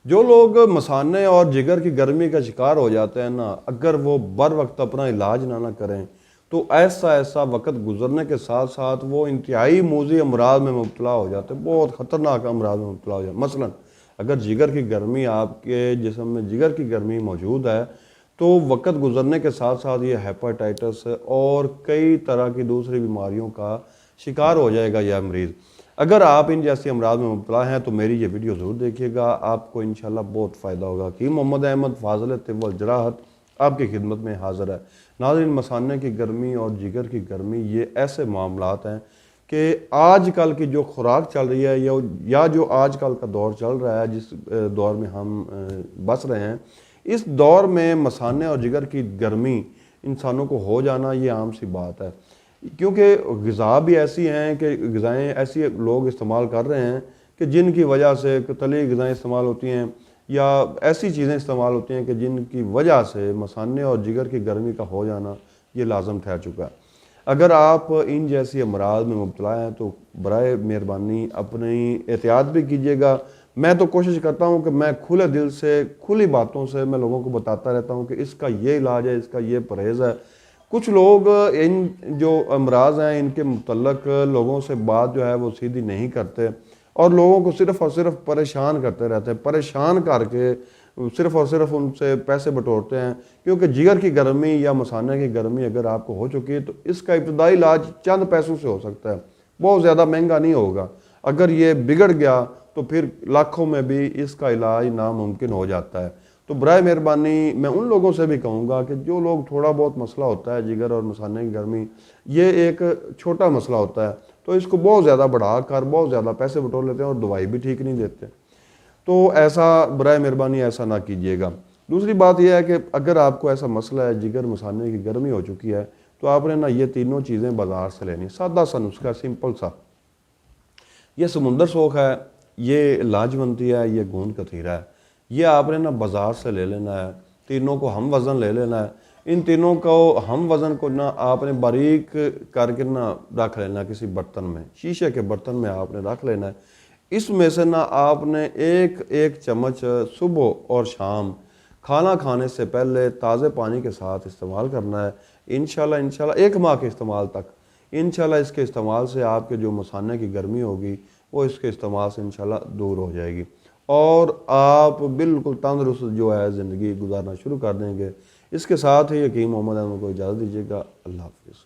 جو لوگ مثانے اور جگر کی گرمی کا شکار ہو جاتے ہیں نا، اگر وہ بر وقت اپنا علاج نہ کریں تو ایسا وقت گزرنے کے ساتھ ساتھ وہ انتہائی موذی امراض میں مبتلا ہو جاتے ہیں، بہت خطرناک امراض میں مبتلا ہو جاتے ہیں۔ مثلا اگر جگر کی گرمی، آپ کے جسم میں جگر کی گرمی موجود ہے تو وقت گزرنے کے ساتھ ساتھ یہ ہیپاٹائٹس اور کئی طرح کی دوسری بیماریوں کا شکار ہو جائے گا یہ مریض۔ اگر آپ ان جیسی امراض میں مبتلا ہیں تو میری یہ ویڈیو ضرور دیکھیے گا، آپ کو انشاءاللہ بہت فائدہ ہوگا۔ حکیم محمد احمد فاضل طب والجراحت آپ کی خدمت میں حاضر ہے۔ ناظرین، مثانے کی گرمی اور جگر کی گرمی یہ ایسے معاملات ہیں کہ آج کل کی جو خوراک چل رہی ہے یا جو آج کل کا دور چل رہا ہے، جس دور میں ہم بس رہے ہیں، اس دور میں مثانے اور جگر کی گرمی انسانوں کو ہو جانا یہ عام سی بات ہے، کیونکہ غذا بھی ایسی ہیں کہ غذائیں ایسی لوگ استعمال کر رہے ہیں کہ جن کی وجہ سے تلی غذائیں استعمال ہوتی ہیں یا ایسی چیزیں استعمال ہوتی ہیں کہ جن کی وجہ سے مثانے اور جگر کی گرمی کا ہو جانا یہ لازم ٹھہر چکا ہے۔ اگر آپ ان جیسی امراض میں مبتلا ہیں تو برائے مہربانی اپنی احتیاط بھی کیجیے گا۔ میں تو کوشش کرتا ہوں کہ میں کھلے دل سے، کھلی باتوں سے میں لوگوں کو بتاتا رہتا ہوں کہ اس کا یہ علاج ہے، اس کا یہ پرہیز ہے۔ کچھ لوگ ان جو امراض ہیں ان کے متعلق لوگوں سے بات جو ہے وہ سیدھی نہیں کرتے اور لوگوں کو صرف اور صرف پریشان کرتے رہتے ہیں، پریشان کر کے صرف اور صرف ان سے پیسے بٹورتے ہیں، کیونکہ جگر کی گرمی یا مثانے کی گرمی اگر آپ کو ہو چکی ہے تو اس کا ابتدائی علاج چند پیسوں سے ہو سکتا ہے، بہت زیادہ مہنگا نہیں ہوگا۔ اگر یہ بگڑ گیا تو پھر لاکھوں میں بھی اس کا علاج ناممکن ہو جاتا ہے۔ تو برائے مہربانی میں ان لوگوں سے بھی کہوں گا کہ جو لوگ تھوڑا بہت مسئلہ ہوتا ہے جگر اور مثانے کی گرمی، یہ ایک چھوٹا مسئلہ ہوتا ہے تو اس کو بہت زیادہ بڑھا کر بہت زیادہ پیسے بٹور لیتے ہیں اور دوائی بھی ٹھیک نہیں دیتے، تو ایسا برائے مہربانی ایسا نہ کیجیے گا۔ دوسری بات یہ ہے کہ اگر آپ کو ایسا مسئلہ ہے، جگر مثانے کی گرمی ہو چکی ہے، تو آپ نے نا یہ تینوں چیزیں بازار سے لینی، سادہ سا نسخہ، سمپل سا۔ یہ سمندر سوکھ ہے، یہ لاجونتی ہے، یہ گوند کتھیرا ہے، یہ آپ نے نا بازار سے لے لینا ہے۔ تینوں کو ہم وزن لے لینا ہے۔ ان تینوں کو ہم وزن کو نا آپ نے باریک کر کے نا رکھ لینا کسی برتن میں، شیشے کے برتن میں آپ نے رکھ لینا ہے۔ اس میں سے نا آپ نے ایک چمچ صبح اور شام کھانا کھانے سے پہلے تازے پانی کے ساتھ استعمال کرنا ہے۔ انشاءاللہ 1 ماہ کے استعمال تک، انشاءاللہ اس کے استعمال سے آپ کے جو مثانے کی گرمی ہوگی وہ اس کے استعمال سے انشاءاللہ دور ہو جائے گی اور آپ بالکل تندرست جو ہے زندگی گزارنا شروع کر دیں گے۔ اس کے ساتھ ہی حکیم محمد احمد کو اجازت دیجیے گا۔ اللہ حافظ۔